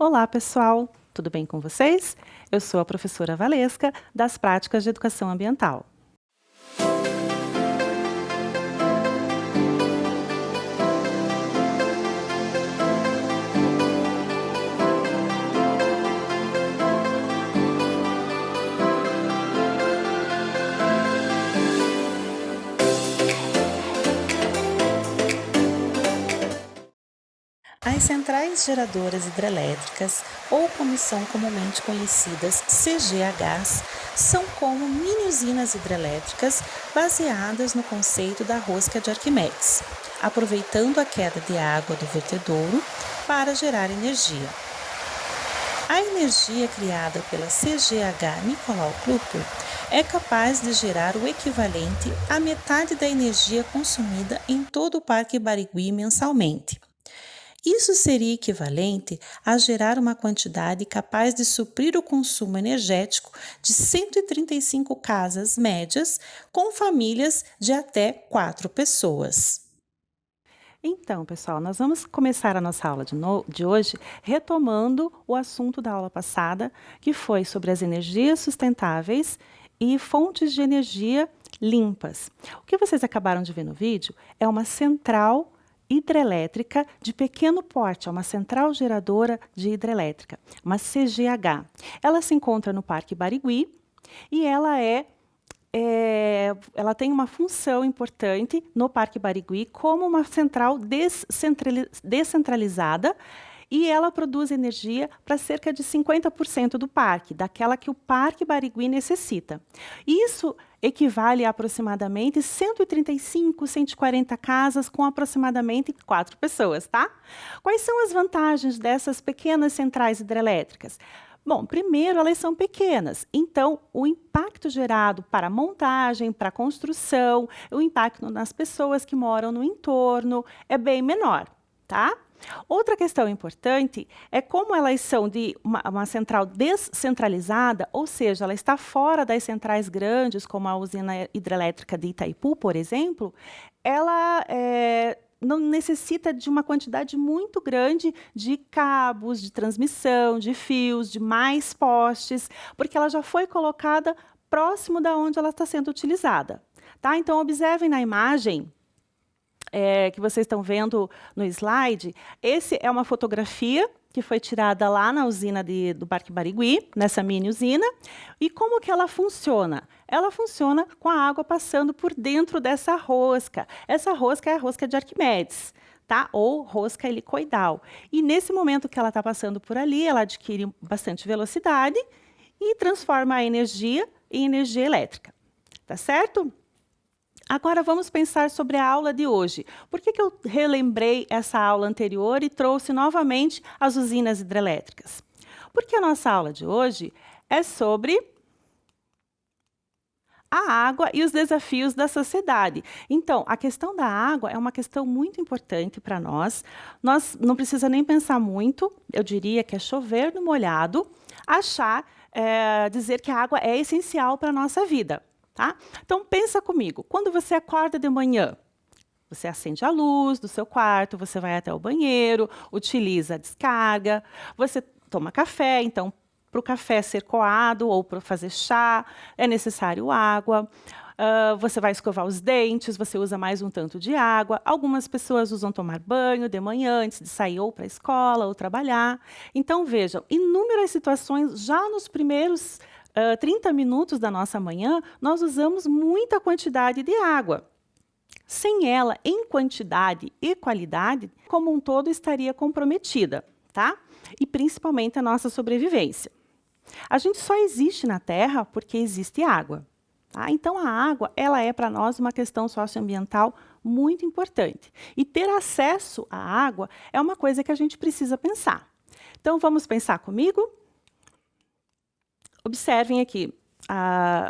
Olá, pessoal! Tudo bem com vocês? Eu sou a professora Valesca, das Práticas de Educação Ambiental. As centrais geradoras hidrelétricas, ou como são comumente conhecidas CGHs, são como mini usinas hidrelétricas baseadas no conceito da rosca de Arquimedes, aproveitando a queda de água do vertedouro para gerar energia. A energia criada pela CGH Nicolau Klüper é capaz de gerar o equivalente à metade da energia consumida em todo o Parque Barigui mensalmente. Isso seria equivalente a gerar uma quantidade capaz de suprir o consumo energético de 135 casas médias com famílias de até 4 pessoas. Então, pessoal, nós vamos começar a nossa aula de hoje retomando o assunto da aula passada, que foi sobre as energias sustentáveis e fontes de energia limpas. O que vocês acabaram de ver no vídeo é uma central hidrelétrica de pequeno porte, é uma central geradora de hidrelétrica, uma CGH. Ela se encontra no Parque Barigui e ela tem uma função importante no Parque Barigui como uma central descentralizada e ela produz energia para cerca de 50% do parque, daquela que o Parque Barigui necessita. Isso equivale a aproximadamente 135, 140 casas com aproximadamente 4 pessoas, tá? Quais são as vantagens dessas pequenas centrais hidrelétricas? Bom, primeiro, elas são pequenas, então o impacto gerado para a montagem, para a construção, o impacto nas pessoas que moram no entorno é bem menor, tá? Outra questão importante é como elas são de uma central descentralizada, ou seja, ela está fora das centrais grandes, como a usina hidrelétrica de Itaipu, por exemplo, ela não necessita de uma quantidade muito grande de cabos, de transmissão, de fios, de mais postes, porque ela já foi colocada próximo da onde ela está sendo utilizada. Tá? Então, observem na imagem que vocês estão vendo no slide, esse é uma fotografia que foi tirada lá na usina do Parque Barigui, nessa mini usina. E como que ela funciona? Ela funciona com a água passando por dentro dessa rosca. Essa rosca é a rosca de Arquimedes, tá? Ou rosca helicoidal. E nesse momento que ela está passando por ali, ela adquire bastante velocidade e transforma a energia em energia elétrica. Tá certo? Agora vamos pensar sobre a aula de hoje. Por que eu relembrei essa aula anterior e trouxe novamente as usinas hidrelétricas? Porque a nossa aula de hoje é sobre a água e os desafios da sociedade. Então, a questão da água é uma questão muito importante para nós. Nós não precisa nem pensar muito, eu diria que é chover no molhado, dizer que a água é essencial para a nossa vida. Tá? Então, pensa comigo, quando você acorda de manhã, você acende a luz do seu quarto, você vai até o banheiro, utiliza a descarga, você toma café, então, para o café ser coado ou para fazer chá, é necessário água. Você vai escovar os dentes, você usa mais um tanto de água. Algumas pessoas usam tomar banho de manhã, antes de sair ou para a escola ou trabalhar. Então, vejam, inúmeras situações já nos primeiros 30 minutos da nossa manhã, nós usamos muita quantidade de água. Sem ela, em quantidade e qualidade, como um todo estaria comprometida, tá? E principalmente a nossa sobrevivência. A gente só existe na Terra porque existe água. Tá? Então, a água ela é para nós uma questão socioambiental muito importante. E ter acesso à água é uma coisa que a gente precisa pensar. Então, vamos pensar comigo? Observem aqui,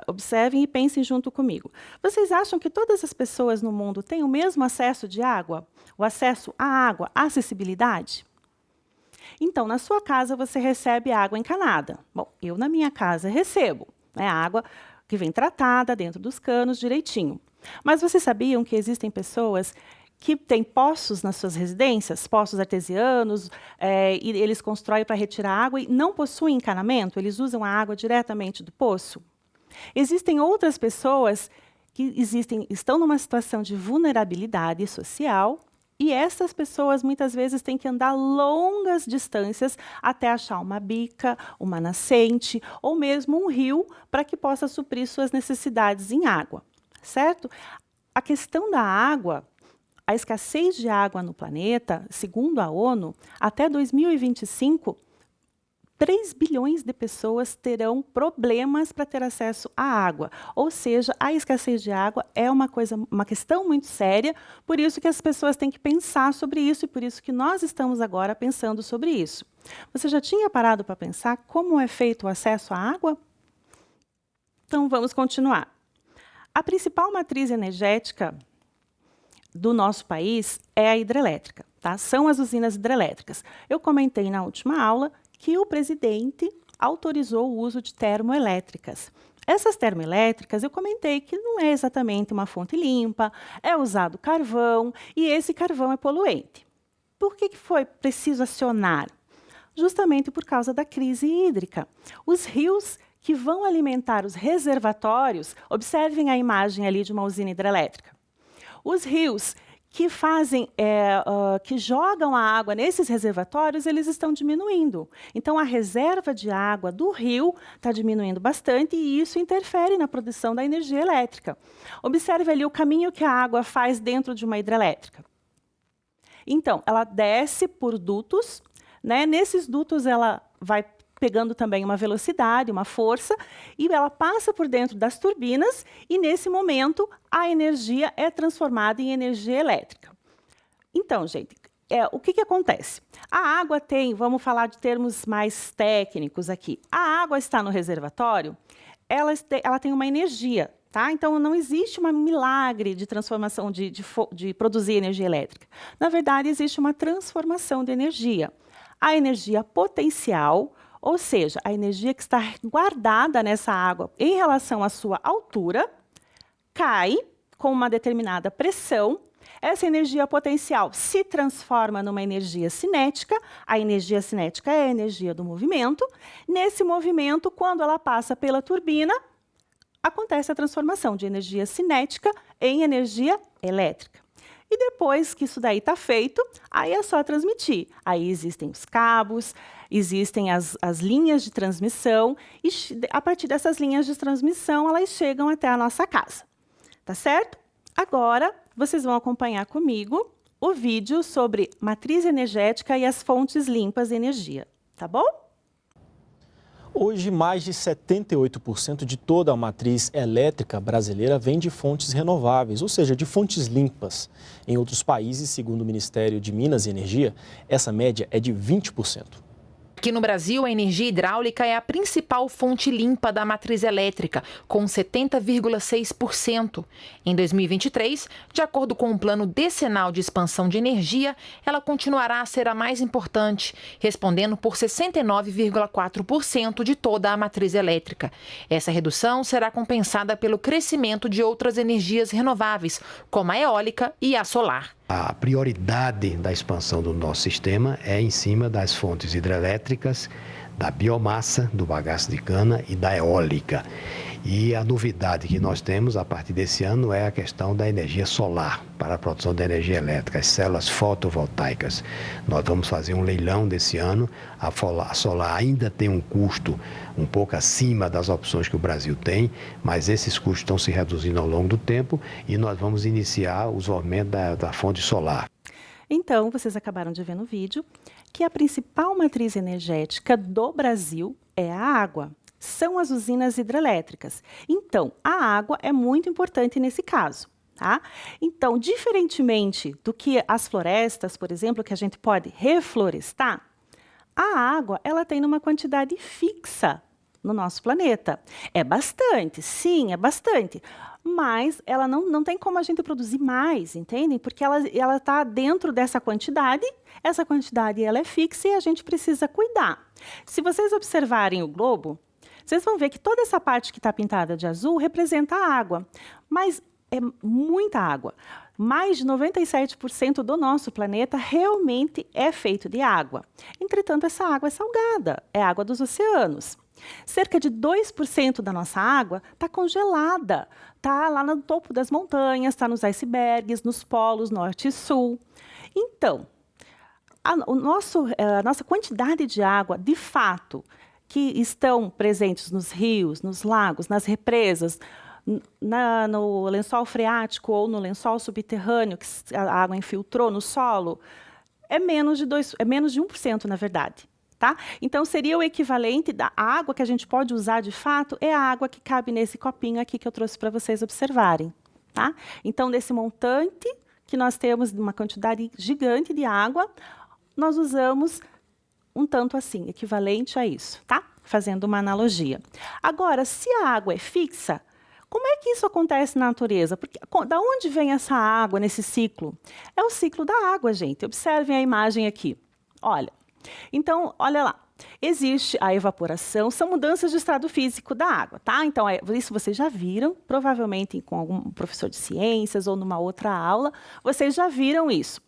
observem e pensem junto comigo. Vocês acham que todas as pessoas no mundo têm o mesmo acesso de água? O acesso à água, à acessibilidade? Então, na sua casa, você recebe água encanada. Bom, eu na minha casa recebo, né, água que vem tratada dentro dos canos direitinho. Mas vocês sabiam que existem pessoas que têm poços nas suas residências, poços artesianos, e eles constroem para retirar água e não possuem encanamento, eles usam a água diretamente do poço. Existem outras pessoas que estão numa situação de vulnerabilidade social e essas pessoas muitas vezes têm que andar longas distâncias até achar uma bica, uma nascente ou mesmo um rio para que possa suprir suas necessidades em água, certo? A questão da água, a escassez de água no planeta, segundo a ONU, até 2025, 3 bilhões de pessoas terão problemas para ter acesso à água. Ou seja, a escassez de água é uma questão muito séria, por isso que as pessoas têm que pensar sobre isso e por isso que nós estamos agora pensando sobre isso. Você já tinha parado para pensar como é feito o acesso à água? Então, vamos continuar. A principal matriz energética do nosso país é a hidrelétrica, tá? São as usinas hidrelétricas. Eu comentei na última aula que o presidente autorizou o uso de termoelétricas. Essas termoelétricas, eu comentei que não é exatamente uma fonte limpa, é usado carvão, e esse carvão é poluente. Por que foi preciso acionar? Justamente por causa da crise hídrica. Os rios que vão alimentar os reservatórios, observem a imagem ali de uma usina hidrelétrica. Os rios que jogam a água nesses reservatórios, eles estão diminuindo. Então, a reserva de água do rio está diminuindo bastante e isso interfere na produção da energia elétrica. Observe ali o caminho que a água faz dentro de uma hidrelétrica. Então, ela desce por dutos, né? Nesses dutos ela vai pegando também uma velocidade, uma força, e ela passa por dentro das turbinas, e nesse momento a energia é transformada em energia elétrica. Então, gente, o que acontece? A água tem, vamos falar de termos mais técnicos aqui, a água está no reservatório, ela tem uma energia, tá? Então, não existe um milagre de transformação, de produzir energia elétrica. Na verdade, existe uma transformação de energia. A energia potencial, ou seja, a energia que está guardada nessa água em relação à sua altura, cai com uma determinada pressão. Essa energia potencial se transforma numa energia cinética. A energia cinética é a energia do movimento. Nesse movimento, quando ela passa pela turbina, acontece a transformação de energia cinética em energia elétrica. E depois que isso daí está feito, aí é só transmitir. Aí existem os cabos, existem as linhas de transmissão, e a partir dessas linhas de transmissão, elas chegam até a nossa casa. Tá certo? Agora, vocês vão acompanhar comigo o vídeo sobre matriz energética e as fontes limpas de energia. Tá bom? Hoje, mais de 78% de toda a matriz elétrica brasileira vem de fontes renováveis, ou seja, de fontes limpas. Em outros países, segundo o Ministério de Minas e Energia, essa média é de 20%. Aqui no Brasil, a energia hidráulica é a principal fonte limpa da matriz elétrica, com 70,6%. Em 2023, de acordo com o Plano Decenal de Expansão de Energia, ela continuará a ser a mais importante, respondendo por 69,4% de toda a matriz elétrica. Essa redução será compensada pelo crescimento de outras energias renováveis, como a eólica e a solar. A prioridade da expansão do nosso sistema é em cima das fontes hidrelétricas, da biomassa, do bagaço de cana e da eólica. E a novidade que nós temos a partir desse ano é a questão da energia solar para a produção de energia elétrica, as células fotovoltaicas. Nós vamos fazer um leilão desse ano. A solar ainda tem um custo um pouco acima das opções que o Brasil tem, mas esses custos estão se reduzindo ao longo do tempo e nós vamos iniciar o desenvolvimento da fonte solar. Então, vocês acabaram de ver no vídeo que a principal matriz energética do Brasil é a água. São as usinas hidrelétricas. Então, a água é muito importante nesse caso, tá? Então, diferentemente do que as florestas, por exemplo, que a gente pode reflorestar, a água, ela tem uma quantidade fixa no nosso planeta. É bastante, sim, é bastante. Mas ela não tem como a gente produzir mais, entendem? Porque ela está dentro dessa quantidade, essa quantidade ela é fixa e a gente precisa cuidar. Se vocês observarem o globo, vocês vão ver que toda essa parte que está pintada de azul representa a água, mas é muita água. mais de 97% do nosso planeta realmente é feito de água. Entretanto, essa água é salgada, é água dos oceanos. Cerca de 2% da nossa água está congelada, está lá no topo das montanhas, está nos icebergs, nos polos norte e sul. Então, a nossa quantidade de água, de fato, que estão presentes nos rios, nos lagos, nas represas, no lençol freático ou no lençol subterrâneo, que a água infiltrou no solo, é menos de 1%, na verdade. Tá? Então, seria o equivalente da água que a gente pode usar de fato, é a água que cabe nesse copinho aqui que eu trouxe para vocês observarem. Tá? Então, desse montante, que nós temos uma quantidade gigante de água, nós usamos um tanto assim, equivalente a isso, tá? Fazendo uma analogia. Agora, se a água é fixa, como é que isso acontece na natureza? Porque, da onde vem essa água nesse ciclo? É o ciclo da água, gente. Observem a imagem aqui. Olha. Então, olha lá, existe a evaporação, são mudanças de estado físico da água, tá? Então, isso vocês já viram, provavelmente com algum professor de ciências ou numa outra aula, vocês já viram isso.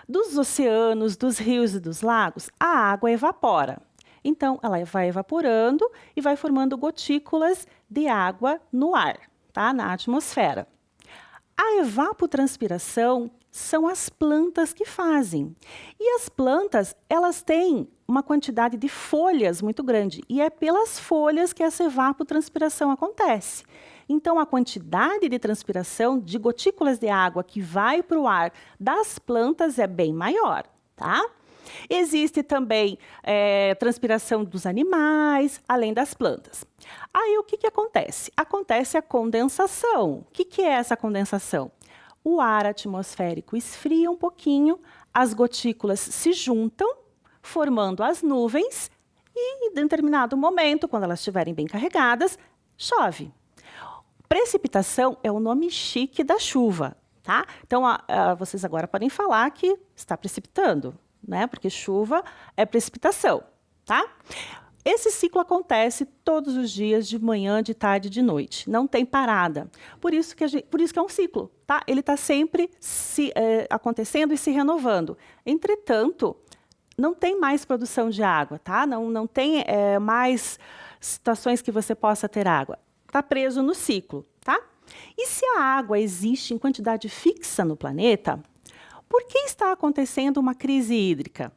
Dos oceanos, dos rios e dos lagos, a água evapora. Então, ela vai evaporando e vai formando gotículas de água no ar, tá? Na atmosfera. A evapotranspiração são as plantas que fazem. E as plantas, elas têm uma quantidade de folhas muito grande. E é pelas folhas que essa evapotranspiração acontece. Então, a quantidade de transpiração de gotículas de água que vai para o ar das plantas é bem maior, tá? Existe também transpiração dos animais, além das plantas. Aí, o que acontece? Acontece a condensação. O que é essa condensação? O ar atmosférico esfria um pouquinho, as gotículas se juntam, formando as nuvens, e em determinado momento, quando elas estiverem bem carregadas, chove. Precipitação é o nome chique da chuva, tá? Então, vocês agora podem falar que está precipitando, né? Porque chuva é precipitação, tá? Esse ciclo acontece todos os dias, de manhã, de tarde e de noite. Não tem parada. Por isso que é um ciclo, tá? Ele está sempre acontecendo e se renovando. Entretanto, não tem mais produção de água, tá? Não tem mais situações que você possa ter água. Está preso no ciclo, tá? E se a água existe em quantidade fixa no planeta, por que está acontecendo uma crise hídrica?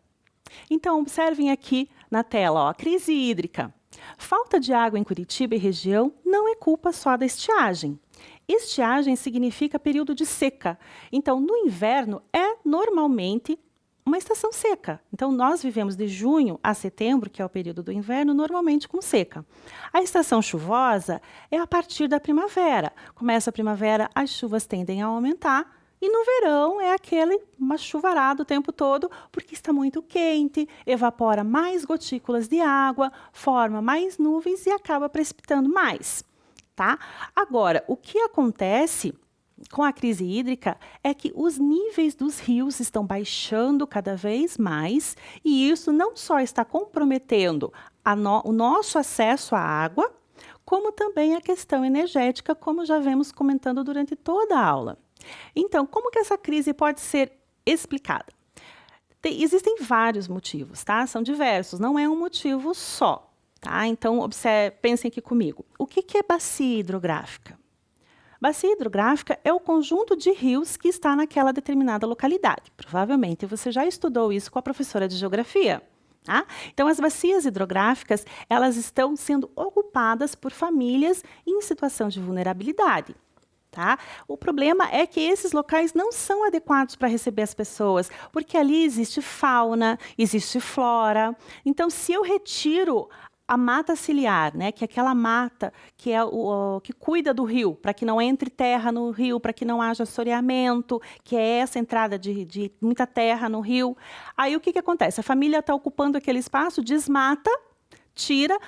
Então, observem aqui na tela, ó, a crise hídrica. Falta de água em Curitiba e região não é culpa só da estiagem. Estiagem significa período de seca. Então, no inverno, é normalmente uma estação seca. Então, nós vivemos de junho a setembro, que é o período do inverno, normalmente com seca. A estação chuvosa é a partir da primavera. Começa a primavera, as chuvas tendem a aumentar. E no verão é uma chuvarada o tempo todo, porque está muito quente, evapora mais gotículas de água, forma mais nuvens e acaba precipitando mais, tá? Agora, o que acontece com a crise hídrica é que os níveis dos rios estão baixando cada vez mais, e isso não só está comprometendo o nosso acesso à água, como também a questão energética, como já vemos comentando durante toda a aula. Então, como que essa crise pode ser explicada? Existem vários motivos, tá? São diversos, não é um motivo só, tá? Então, pensem aqui comigo. O que é bacia hidrográfica? Bacia hidrográfica é o conjunto de rios que está naquela determinada localidade. Provavelmente você já estudou isso com a professora de geografia. Tá? Então, as bacias hidrográficas, elas estão sendo ocupadas por famílias em situação de vulnerabilidade. Tá? O problema é que esses locais não são adequados para receber as pessoas, porque ali existe fauna, existe flora. Então, se eu retiro a mata ciliar, né, que é aquela mata que é que cuida do rio, para que não entre terra no rio, para que não haja assoreamento, que é essa entrada de muita terra no rio. Aí o que acontece? A família está ocupando aquele espaço, desmata, tira,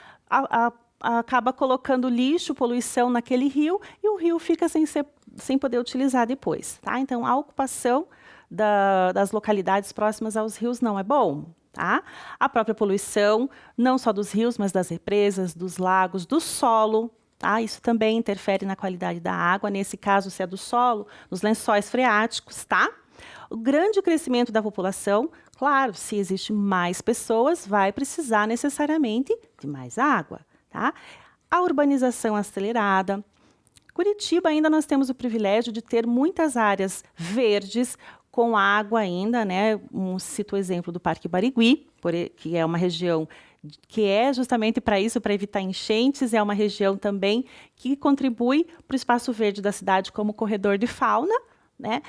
acaba colocando lixo, poluição naquele rio, e o rio fica sem poder utilizar depois. Tá? Então, a ocupação das localidades próximas aos rios não é bom. Tá? A própria poluição, não só dos rios, mas das represas, dos lagos, do solo. Tá? Isso também interfere na qualidade da água, nesse caso, se é do solo, nos lençóis freáticos, tá? O grande crescimento da população, claro, se existe mais pessoas, vai precisar necessariamente de mais água, tá? A urbanização acelerada. Curitiba ainda nós temos o privilégio de ter muitas áreas verdes com água ainda, né? Cito o exemplo do Parque Barigui, que é uma região que é justamente para isso, para evitar enchentes, é uma região também que contribui para o espaço verde da cidade como corredor de fauna, né?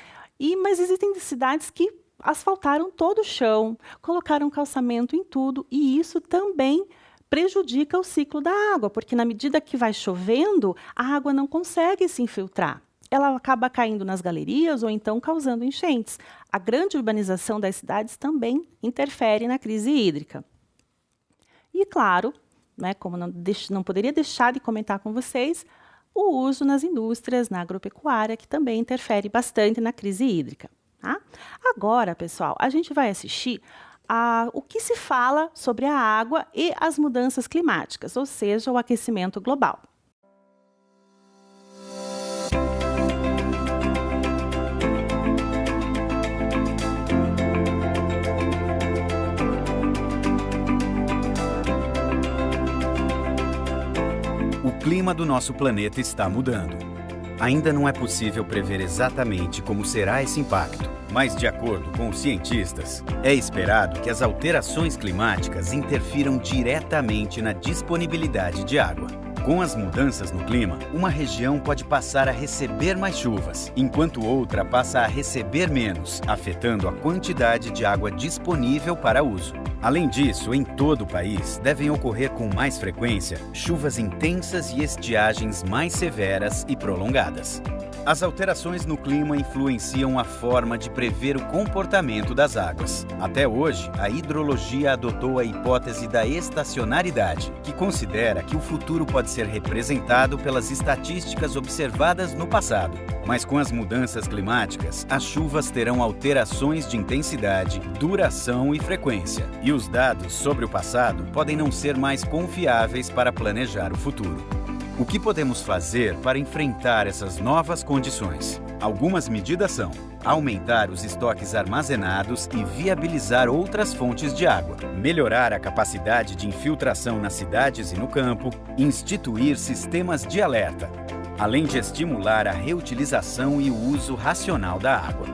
Mas existem cidades que asfaltaram todo o chão, colocaram calçamento em tudo, e isso também prejudica o ciclo da água, porque na medida que vai chovendo, a água não consegue se infiltrar. Ela acaba caindo nas galerias ou então causando enchentes. A grande urbanização das cidades também interfere na crise hídrica. E, claro, né, como não poderia deixar de comentar com vocês, o uso nas indústrias, na agropecuária, que também interfere bastante na crise hídrica. Tá? Agora, pessoal, a gente vai assistir o que se fala sobre a água e as mudanças climáticas, ou seja, o aquecimento global. O clima do nosso planeta está mudando. Ainda não é possível prever exatamente como será esse impacto, mas, de acordo com os cientistas, é esperado que as alterações climáticas interfiram diretamente na disponibilidade de água. Com as mudanças no clima, uma região pode passar a receber mais chuvas, enquanto outra passa a receber menos, afetando a quantidade de água disponível para uso. Além disso, em todo o país, devem ocorrer com mais frequência chuvas intensas e estiagens mais severas e prolongadas. As alterações no clima influenciam a forma de prever o comportamento das águas. Até hoje, a hidrologia adotou a hipótese da estacionalidade, que considera que o futuro pode ser representado pelas estatísticas observadas no passado. Mas com as mudanças climáticas, as chuvas terão alterações de intensidade, duração e frequência. E os dados sobre o passado podem não ser mais confiáveis para planejar o futuro. O que podemos fazer para enfrentar essas novas condições? Algumas medidas são: aumentar os estoques armazenados e viabilizar outras fontes de água, melhorar a capacidade de infiltração nas cidades e no campo, instituir sistemas de alerta, além de estimular a reutilização e o uso racional da água.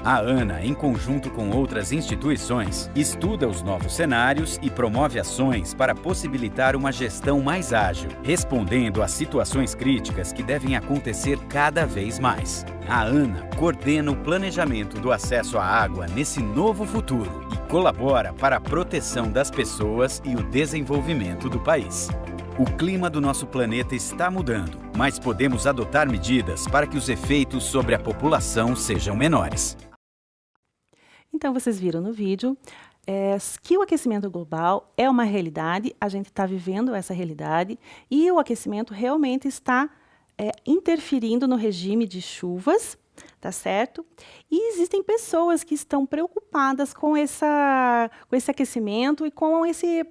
A ANA, em conjunto com outras instituições, estuda os novos cenários e promove ações para possibilitar uma gestão mais ágil, respondendo às situações críticas que devem acontecer cada vez mais. A ANA coordena o planejamento do acesso à água nesse novo futuro e colabora para a proteção das pessoas e o desenvolvimento do país. O clima do nosso planeta está mudando, mas podemos adotar medidas para que os efeitos sobre a população sejam menores. Então, vocês viram no vídeo que o aquecimento global é uma realidade, a gente está vivendo essa realidade, e o aquecimento realmente está interferindo no regime de chuvas, tá certo? E existem pessoas que estão preocupadas com esse aquecimento e com esse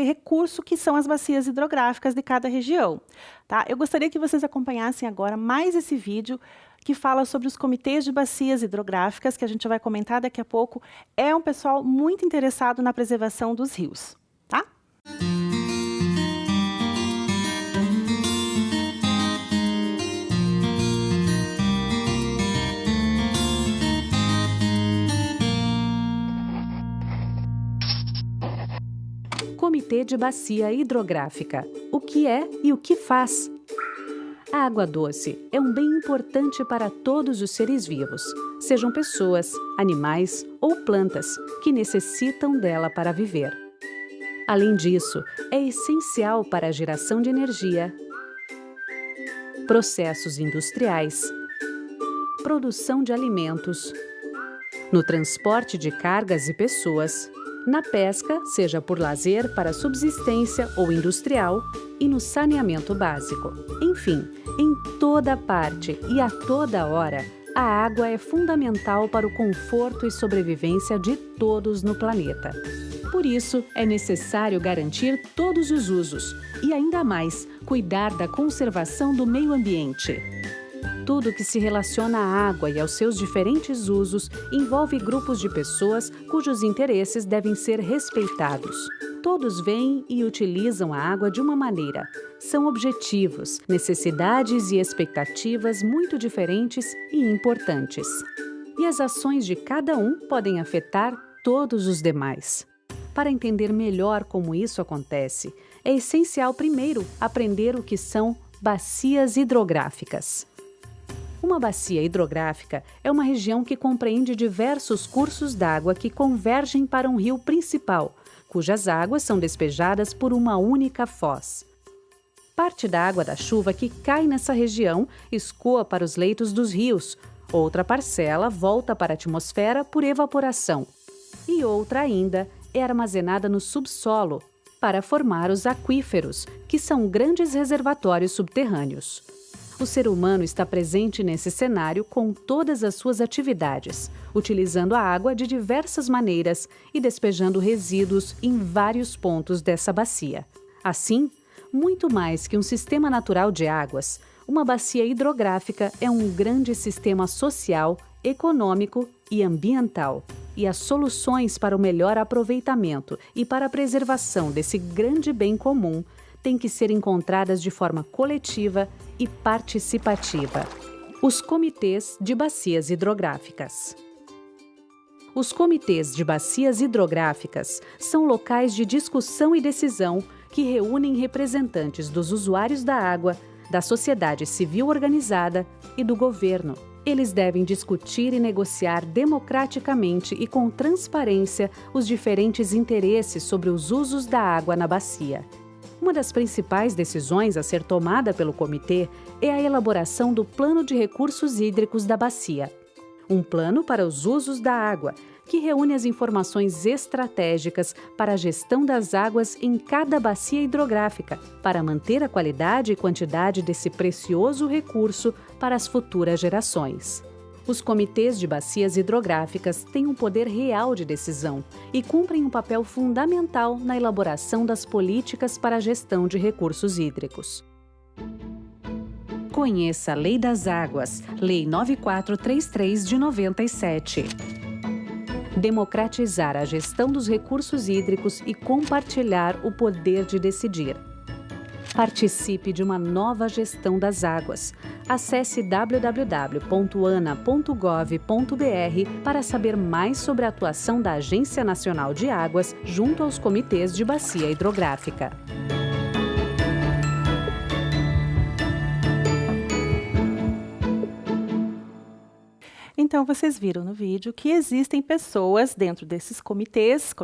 recurso que são as bacias hidrográficas de cada região. Tá? Eu gostaria que vocês acompanhassem agora mais esse vídeo que fala sobre os comitês de bacias hidrográficas, que a gente vai comentar daqui a pouco. É um pessoal muito interessado na preservação dos rios. Tá? Comitê de Bacia Hidrográfica. O que é e o que faz? A água doce é um bem importante para todos os seres vivos, sejam pessoas, animais ou plantas, que necessitam dela para viver. Além disso, é essencial para a geração de energia, processos industriais, produção de alimentos, no transporte de cargas e pessoas, na pesca, seja por lazer, para subsistência ou industrial, e no saneamento básico. Enfim, em toda parte e a toda hora, a água é fundamental para o conforto e sobrevivência de todos no planeta. Por isso, é necessário garantir todos os usos e, ainda mais, cuidar da conservação do meio ambiente. Tudo que se relaciona à água e aos seus diferentes usos envolve grupos de pessoas cujos interesses devem ser respeitados. Todos veem e utilizam a água de uma maneira. São objetivos, necessidades e expectativas muito diferentes e importantes. E as ações de cada um podem afetar todos os demais. Para entender melhor como isso acontece, é essencial primeiro aprender o que são bacias hidrográficas. Uma bacia hidrográfica é uma região que compreende diversos cursos d'água que convergem para um rio principal, cujas águas são despejadas por uma única foz. Parte da água da chuva que cai nessa região escoa para os leitos dos rios, outra parcela volta para a atmosfera por evaporação, e outra ainda é armazenada no subsolo para formar os aquíferos, que são grandes reservatórios subterrâneos. O ser humano está presente nesse cenário com todas as suas atividades, utilizando a água de diversas maneiras e despejando resíduos em vários pontos dessa bacia. Assim, muito mais que um sistema natural de águas, uma bacia hidrográfica é um grande sistema social, econômico e ambiental. E as soluções para o melhor aproveitamento e para a preservação desse grande bem comum têm que ser encontradas de forma coletiva e participativa. Os comitês de bacias hidrográficas. Os comitês de bacias hidrográficas são locais de discussão e decisão que reúnem representantes dos usuários da água, da sociedade civil organizada e do governo. Eles devem discutir e negociar democraticamente e com transparência os diferentes interesses sobre os usos da água na bacia. Uma das principais decisões a ser tomada pelo comitê é a elaboração do Plano de Recursos Hídricos da bacia. Um plano para os usos da água, que reúne as informações estratégicas para a gestão das águas em cada bacia hidrográfica, para manter a qualidade e quantidade desse precioso recurso para as futuras gerações. Os comitês de bacias hidrográficas têm um poder real de decisão e cumprem um papel fundamental na elaboração das políticas para a gestão de recursos hídricos. Conheça a Lei das Águas, Lei 9433 de 97. Democratizar a gestão dos recursos hídricos e compartilhar o poder de decidir. Participe de uma nova gestão das águas. Acesse www.ana.gov.br para saber mais sobre a atuação da Agência Nacional de Águas junto aos comitês de bacia hidrográfica. Então, vocês viram no vídeo que existem pessoas dentro desses comitês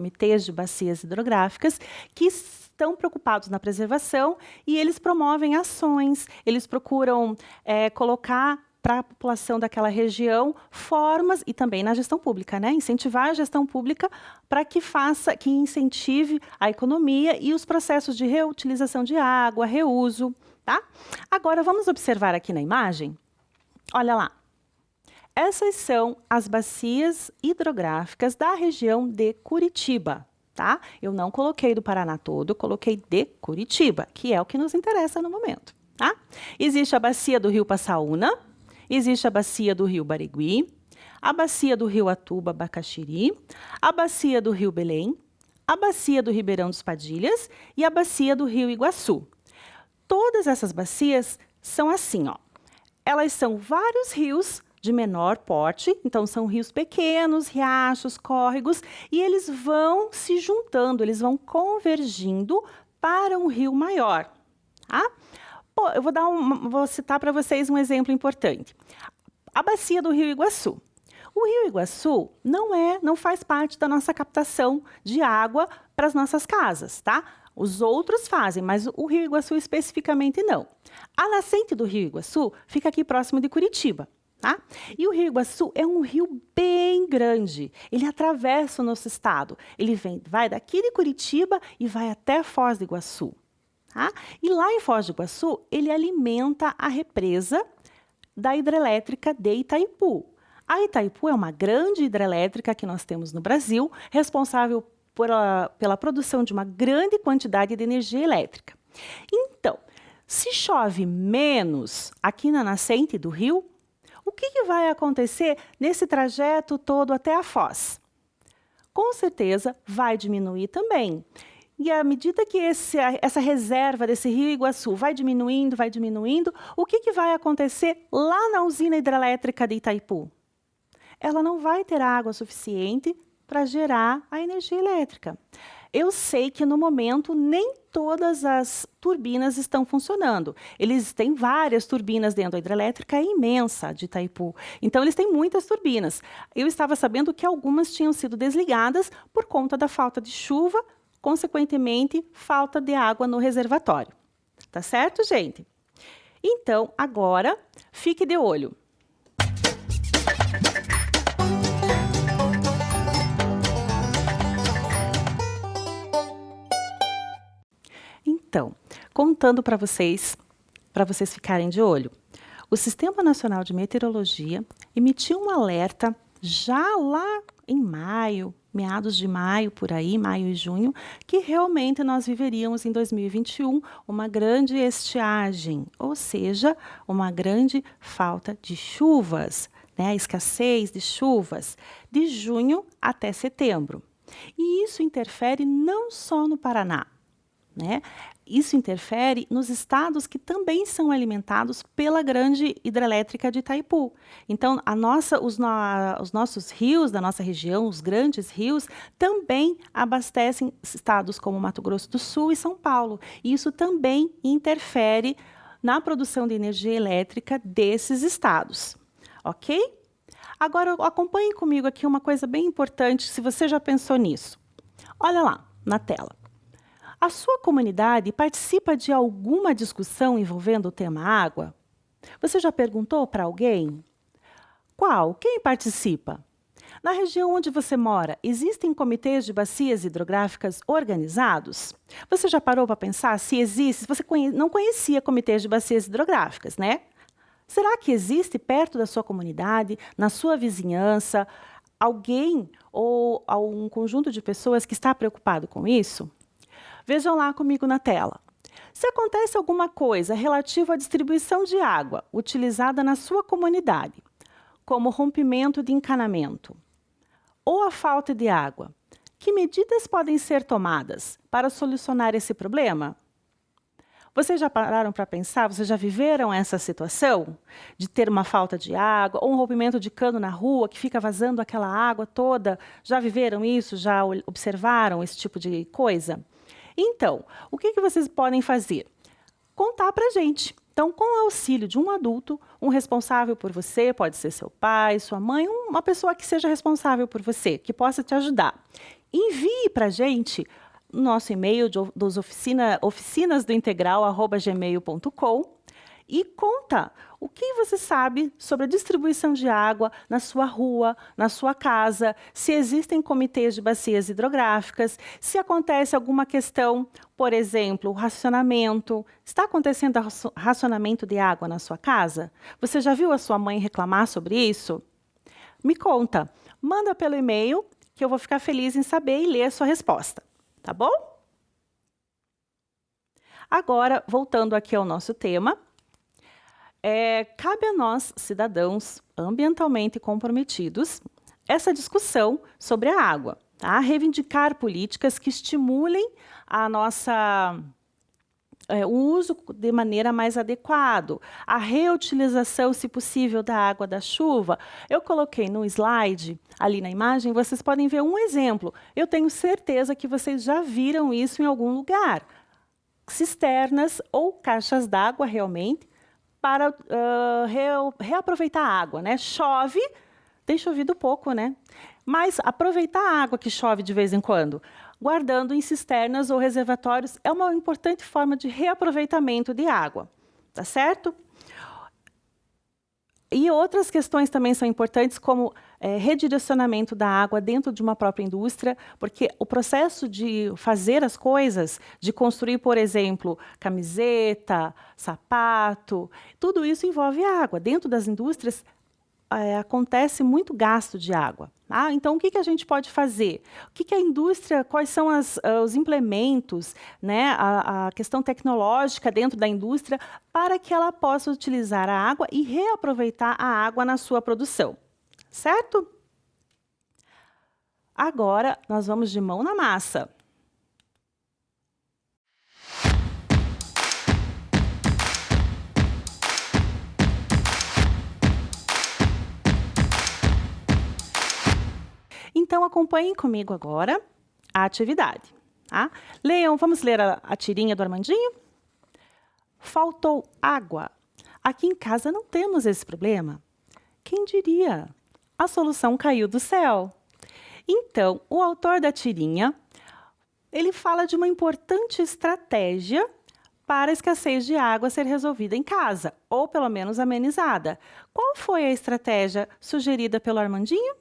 de bacias hidrográficas, que estão preocupados na preservação e eles promovem ações, eles procuram colocar para a população daquela região formas, e também na gestão pública, né? Incentivar a gestão pública para que incentive a economia e os processos de reutilização de água, reuso, tá? Agora, vamos observar aqui na imagem. Olha lá. Essas são as bacias hidrográficas da região de Curitiba, tá? Eu não coloquei do Paraná todo, eu coloquei de Curitiba, que é o que nos interessa no momento, tá? Existe a bacia do Rio Passaúna, existe a bacia do Rio Barigui, a bacia do Rio Atuba-Bacaxiri, a bacia do Rio Belém, a bacia do Ribeirão dos Padilhas e a bacia do Rio Iguaçu. Todas essas bacias são assim, ó. Elas são vários rios de menor porte, então são rios pequenos, riachos, córregos, e eles vão se juntando, eles vão convergindo para um rio maior, tá? Pô, eu vou citar para vocês um exemplo importante. A bacia do Rio Iguaçu. O Rio Iguaçu não faz parte da nossa captação de água para as nossas casas, tá? Os outros fazem, mas o Rio Iguaçu especificamente não. A nascente do Rio Iguaçu fica aqui próximo de Curitiba. Tá? E o Rio Iguaçu é um rio bem grande, ele atravessa o nosso estado, ele vai daqui de Curitiba e vai até Foz do Iguaçu. Tá? E lá em Foz do Iguaçu, ele alimenta a represa da hidrelétrica de Itaipu. A Itaipu é uma grande hidrelétrica que nós temos no Brasil, responsável pela produção de uma grande quantidade de energia elétrica. Então, se chove menos aqui na nascente do rio, o que vai acontecer nesse trajeto todo até a foz? Com certeza vai diminuir também. E à medida que essa reserva desse Rio Iguaçu vai diminuindo, o que vai acontecer lá na usina hidrelétrica de Itaipu? Ela não vai ter água suficiente para gerar a energia elétrica. Eu sei que no momento nem todas as turbinas estão funcionando. Eles têm várias turbinas dentro da hidrelétrica imensa de Itaipu. Então, eles têm muitas turbinas. Eu estava sabendo que algumas tinham sido desligadas por conta da falta de chuva, consequentemente, falta de água no reservatório. Tá certo, gente? Então, agora, fique de olho. Então, contando para vocês ficarem de olho, o Sistema Nacional de Meteorologia emitiu um alerta já lá em maio, meados de maio, por aí, maio e junho, que realmente nós viveríamos em 2021 uma grande estiagem, ou seja, uma grande falta de chuvas, né? Escassez de chuvas, de junho até setembro. E isso interfere não só no Paraná, né? Isso interfere nos estados que também são alimentados pela grande hidrelétrica de Itaipu. Então, os nossos rios da nossa região, os grandes rios, também abastecem estados como Mato Grosso do Sul e São Paulo. E isso também interfere na produção de energia elétrica desses estados. Ok? Agora, acompanhe comigo aqui uma coisa bem importante, se você já pensou nisso. Olha lá, na tela. A sua comunidade participa de alguma discussão envolvendo o tema água? Você já perguntou para alguém? Qual? Quem participa? Na região onde você mora, existem comitês de bacias hidrográficas organizados? Você já parou para pensar se existe? Você não conhecia comitês de bacias hidrográficas, né? Será que existe perto da sua comunidade, na sua vizinhança, alguém ou um conjunto de pessoas que está preocupado com isso? Vejam lá comigo na tela. Se acontece alguma coisa relativa à distribuição de água utilizada na sua comunidade, como rompimento de encanamento ou a falta de água, que medidas podem ser tomadas para solucionar esse problema? Vocês já pararam para pensar, vocês já viveram essa situação de ter uma falta de água ou um rompimento de cano na rua que fica vazando aquela água toda? Já viveram isso? Já observaram esse tipo de coisa? Então, o que vocês podem fazer? Contar para a gente. Então, com o auxílio de um adulto, um responsável por você, pode ser seu pai, sua mãe, uma pessoa que seja responsável por você, que possa te ajudar. Envie para a gente no nosso e-mail dos oficinasdointegral@gmail.com e conta o que você sabe sobre a distribuição de água na sua rua, na sua casa, se existem comitês de bacias hidrográficas, se acontece alguma questão, por exemplo, racionamento. Está acontecendo racionamento de água na sua casa? Você já viu a sua mãe reclamar sobre isso? Me conta, manda pelo e-mail que eu vou ficar feliz em saber e ler a sua resposta, tá bom? Agora, voltando aqui ao nosso tema, cabe a nós, cidadãos ambientalmente comprometidos, essa discussão sobre a água, tá? Reivindicar políticas que estimulem o uso de maneira mais adequada, a reutilização, se possível, da água da chuva. Eu coloquei no slide, ali na imagem, vocês podem ver um exemplo. Eu tenho certeza que vocês já viram isso em algum lugar. Cisternas ou caixas d'água, realmente, para reaproveitar a água, né? Chove, tem chovido pouco, né? Mas aproveitar a água que chove de vez em quando, guardando em cisternas ou reservatórios, é uma importante forma de reaproveitamento de água, tá certo? E outras questões também são importantes, como redirecionamento da água dentro de uma própria indústria, porque o processo de fazer as coisas, de construir, por exemplo, camiseta, sapato, tudo isso envolve água. Dentro das indústrias, acontece muito gasto de água. Então, o que a gente pode fazer? O que a indústria, quais são os implementos, né, a questão tecnológica dentro da indústria para que ela possa utilizar a água e reaproveitar a água na sua produção, certo? Agora, nós vamos de mão na massa. Então, acompanhem comigo agora a atividade. Tá? Leiam, vamos ler a tirinha do Armandinho? Faltou água. Aqui em casa não temos esse problema. Quem diria? A solução caiu do céu. Então, o autor da tirinha, ele fala de uma importante estratégia para a escassez de água ser resolvida em casa, ou pelo menos amenizada. Qual foi a estratégia sugerida pelo Armandinho?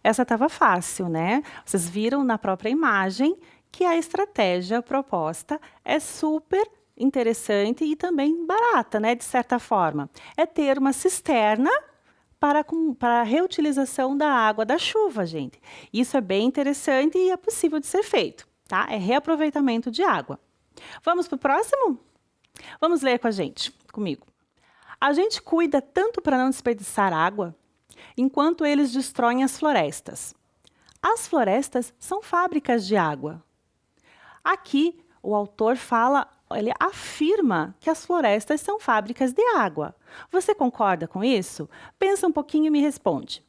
Essa estava fácil, né? Vocês viram na própria imagem que a estratégia proposta é super interessante e também barata, né? De certa forma. É ter uma cisterna para a reutilização da água da chuva, gente. Isso é bem interessante e é possível de ser feito, tá? É reaproveitamento de água. Vamos para o próximo? Vamos ler com a gente, comigo. A gente cuida tanto para não desperdiçar água, enquanto eles destroem as florestas. As florestas são fábricas de água. Aqui, o autor ele afirma que as florestas são fábricas de água. Você concorda com isso? Pensa um pouquinho e me responde.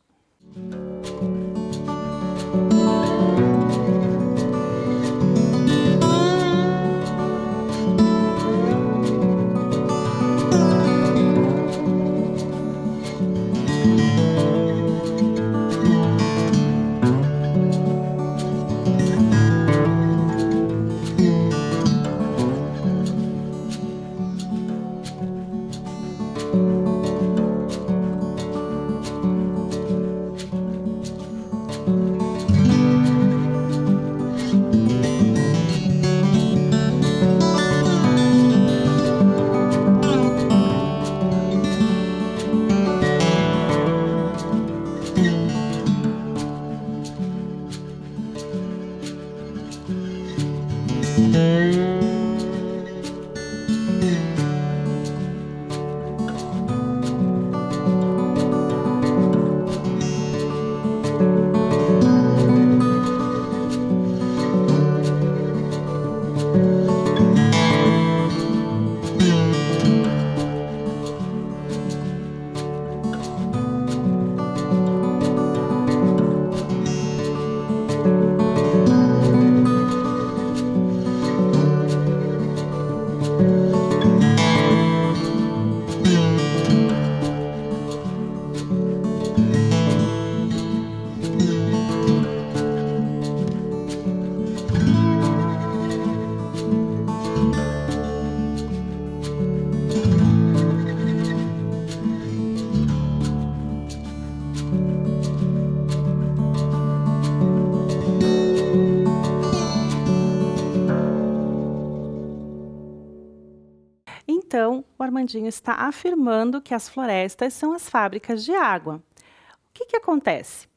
Então, o Armandinho está afirmando que as florestas são as fábricas de água. O que acontece?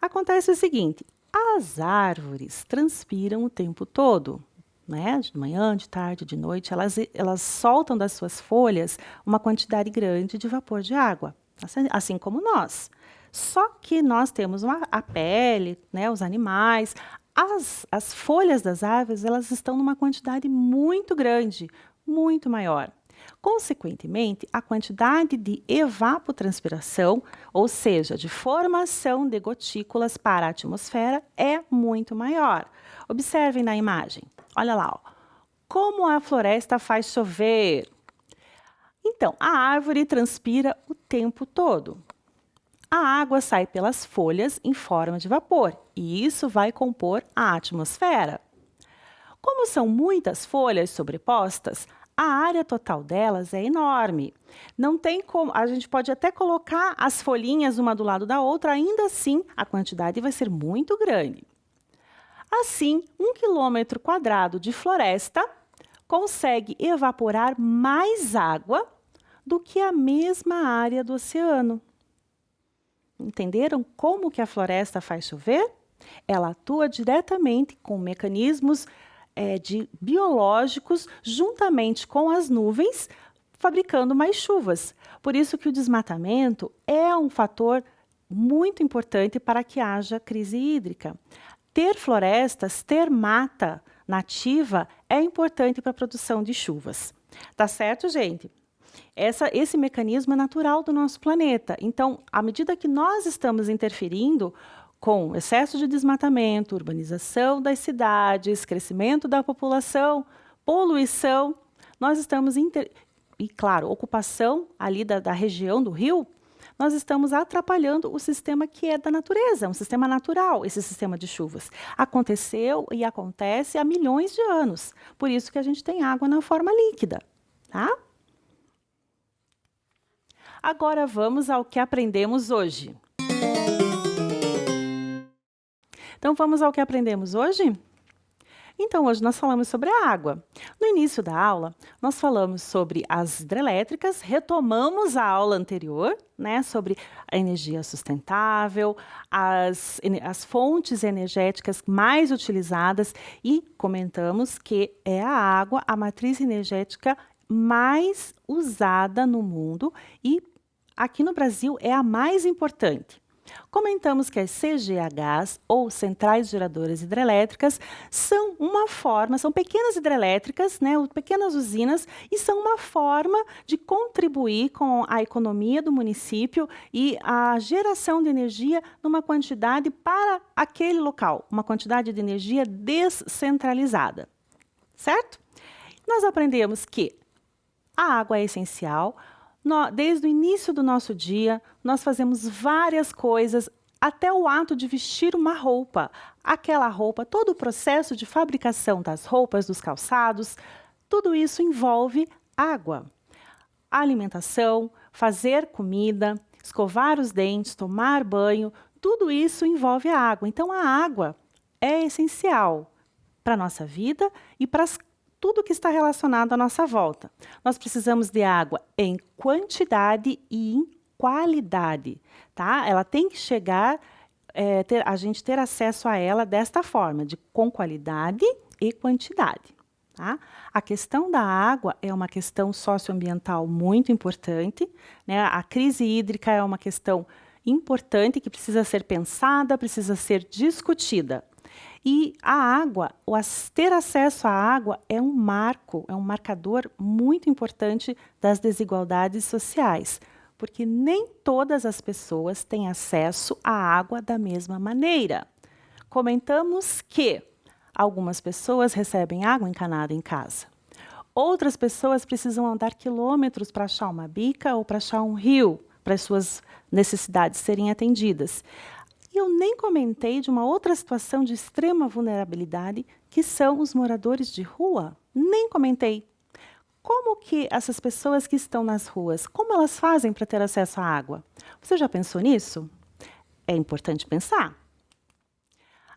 Acontece o seguinte, as árvores transpiram o tempo todo, né? De manhã, de tarde, de noite, elas soltam das suas folhas uma quantidade grande de vapor de água, assim como nós. Só que nós temos a pele, né? Os animais, as folhas das árvores, elas estão numa quantidade muito grande, muito maior. Consequentemente, a quantidade de evapotranspiração, ou seja, de formação de gotículas para a atmosfera, é muito maior. Observem na imagem. Olha lá, ó. Como a floresta faz chover. Então, a árvore transpira o tempo todo. A água sai pelas folhas em forma de vapor, e isso vai compor a atmosfera. Como são muitas folhas sobrepostas, a área total delas é enorme. Não tem como, a gente pode até colocar as folhinhas uma do lado da outra, ainda assim a quantidade vai ser muito grande. Assim, 1 km² de floresta consegue evaporar mais água do que a mesma área do oceano. Entenderam como que a floresta faz chover? Ela atua diretamente com mecanismos biológicos, juntamente com as nuvens, fabricando mais chuvas. Por isso que o desmatamento é um fator muito importante para que haja crise hídrica. Ter florestas, ter mata nativa é importante para a produção de chuvas. Tá certo, gente? Esse mecanismo é natural do nosso planeta. Então, à medida que nós estamos interferindo com excesso de desmatamento, urbanização das cidades, crescimento da população, poluição, nós estamos, e claro, ocupação ali da região do rio, nós estamos atrapalhando o sistema que é da natureza, um sistema natural, esse sistema de chuvas. Aconteceu e acontece há milhões de anos, por isso que a gente tem água na forma líquida, tá? Agora vamos ao que aprendemos hoje. Então, vamos ao que aprendemos hoje? Então, hoje nós falamos sobre a água. No início da aula, nós falamos sobre as hidrelétricas, retomamos a aula anterior, né, sobre a energia sustentável, as fontes energéticas mais utilizadas e comentamos que é a água a matriz energética mais usada no mundo e aqui no Brasil é a mais importante. Comentamos que as CGHs, ou Centrais Geradoras Hidrelétricas, são pequenas hidrelétricas, né, pequenas usinas, e são uma forma de contribuir com a economia do município e a geração de energia numa quantidade para aquele local, uma quantidade de energia descentralizada, certo? Nós aprendemos que a água é essencial. Desde o início do nosso dia, nós fazemos várias coisas, até o ato de vestir uma roupa. Aquela roupa, todo o processo de fabricação das roupas, dos calçados, tudo isso envolve água. A alimentação, fazer comida, escovar os dentes, tomar banho, tudo isso envolve a água. Então, a água é essencial para a nossa vida e para tudo que está relacionado à nossa volta. Nós precisamos de água em quantidade e em qualidade, tá? Ela tem que chegar, a gente ter acesso a ela desta forma, com qualidade e quantidade, tá? A questão da água é uma questão socioambiental muito importante, né? A crise hídrica é uma questão importante que precisa ser pensada, precisa ser discutida. E a água, ter acesso à água é um marcador muito importante das desigualdades sociais, porque nem todas as pessoas têm acesso à água da mesma maneira. Comentamos que algumas pessoas recebem água encanada em casa. Outras pessoas precisam andar quilômetros para achar uma bica ou para achar um rio, para as suas necessidades serem atendidas. E eu nem comentei de uma outra situação de extrema vulnerabilidade, que são os moradores de rua. Nem comentei. Como que essas pessoas que estão nas ruas, como elas fazem para ter acesso à água? Você já pensou nisso? É importante pensar.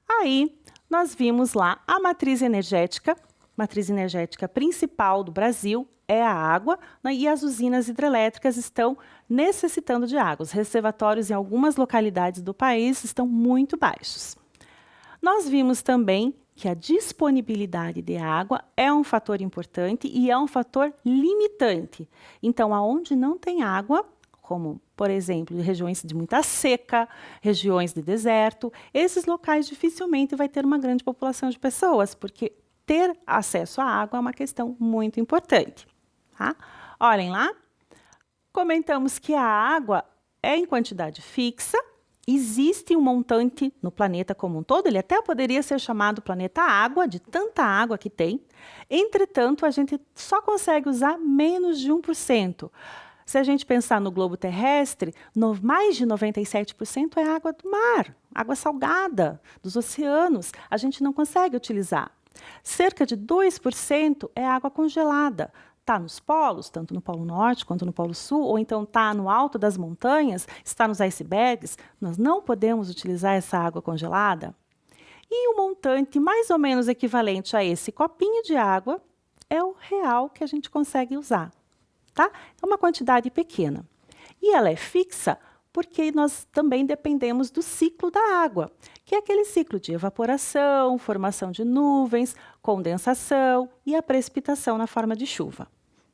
Aí, nós vimos lá a matriz energética matriz energética principal do Brasil é a água, né, e as usinas hidrelétricas estão necessitando de água. Os reservatórios em algumas localidades do país estão muito baixos. Nós vimos também que a disponibilidade de água é um fator importante e é um fator limitante. Então, aonde não tem água, como, por exemplo, regiões de muita seca, regiões de deserto, esses locais dificilmente vai ter uma grande população de pessoas, porque ter acesso à água é uma questão muito importante. Tá? Olhem lá, comentamos que a água é em quantidade fixa, existe um montante no planeta como um todo, ele até poderia ser chamado planeta água, de tanta água que tem, entretanto, a gente só consegue usar menos de 1%. Se a gente pensar no globo terrestre, mais de 97% é água do mar, água salgada, dos oceanos, a gente não consegue utilizar. Cerca de 2% é água congelada. Está nos polos, tanto no Polo Norte quanto no Polo Sul, ou então está no alto das montanhas, está nos icebergs. Nós não podemos utilizar essa água congelada. E o montante mais ou menos equivalente a esse copinho de água é o real que a gente consegue usar. Tá? É uma quantidade pequena. E ela é fixa porque nós também dependemos do ciclo da água, que é aquele ciclo de evaporação, formação de nuvens, condensação e a precipitação na forma de chuva.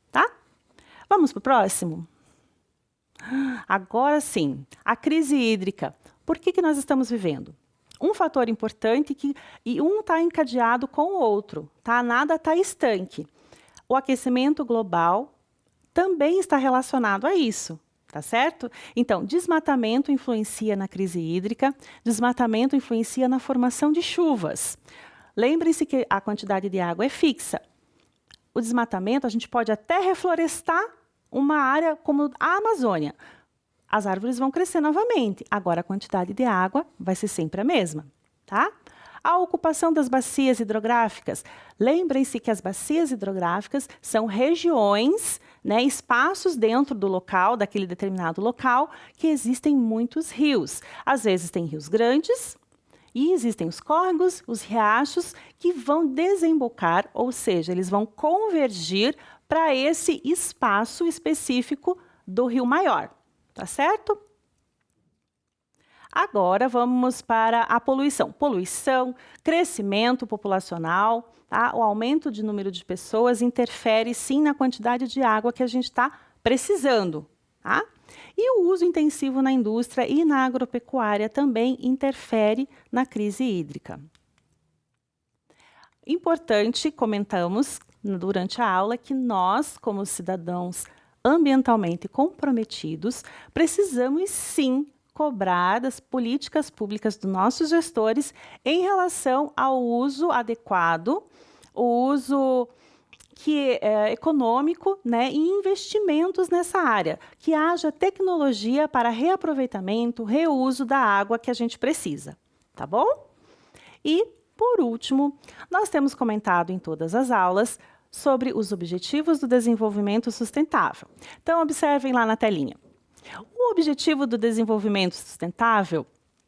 Tá? Vamos para o próximo? Agora sim, a crise hídrica. Por que nós estamos vivendo? Um fator importante e um está encadeado com o outro, tá? Nada está estanque. O aquecimento global também está relacionado a isso. Tá certo? Então, desmatamento influencia na crise hídrica, desmatamento influencia na formação de chuvas. Lembrem-se que a quantidade de água é fixa. O desmatamento, a gente pode até reflorestar uma área como a Amazônia. As árvores vão crescer novamente, agora a quantidade de água vai ser sempre a mesma. Tá? A ocupação das bacias hidrográficas. Lembrem-se que as bacias hidrográficas são regiões, né, espaços dentro do local, daquele determinado local, que existem muitos rios. Às vezes tem rios grandes e existem os córregos, os riachos, que vão desembocar, ou seja, eles vão convergir para esse espaço específico do rio maior. Tá certo? Agora vamos para a poluição. Poluição, crescimento populacional, tá? O aumento de número de pessoas interfere sim na quantidade de água que a gente está precisando. Tá? E o uso intensivo na indústria e na agropecuária também interfere na crise hídrica. Importante, comentamos durante a aula, que nós, como cidadãos ambientalmente comprometidos, precisamos sim cobrar das políticas públicas dos nossos gestores em relação ao uso adequado, o uso que é econômico, né, e investimentos nessa área, que haja tecnologia para reaproveitamento, reuso da água que a gente precisa, tá bom? E, por último, nós temos comentado em todas as aulas sobre os Objetivos do Desenvolvimento Sustentável. Então, observem lá na telinha. O Objetivo do Desenvolvimento Sustentável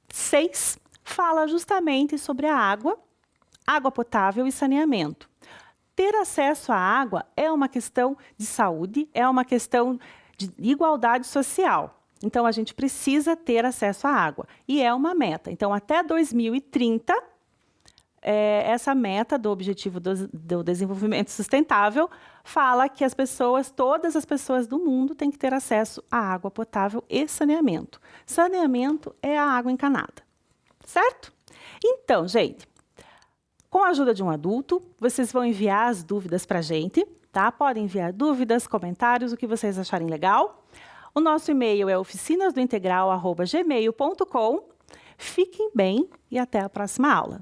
6 fala justamente sobre a água, água potável e saneamento. Ter acesso à água é uma questão de saúde, é uma questão de igualdade social. Então, a gente precisa ter acesso à água. E é uma meta. Então, até 2030, essa meta do Objetivo do Desenvolvimento Sustentável fala que as pessoas, todas as pessoas do mundo têm que ter acesso à água potável e saneamento. Saneamento é a água encanada, certo? Então, gente, com a ajuda de um adulto, vocês vão enviar as dúvidas para a gente, tá? Podem enviar dúvidas, comentários, o que vocês acharem legal. O nosso e-mail é oficinasdointegral@gmail.com. Fiquem bem e até a próxima aula.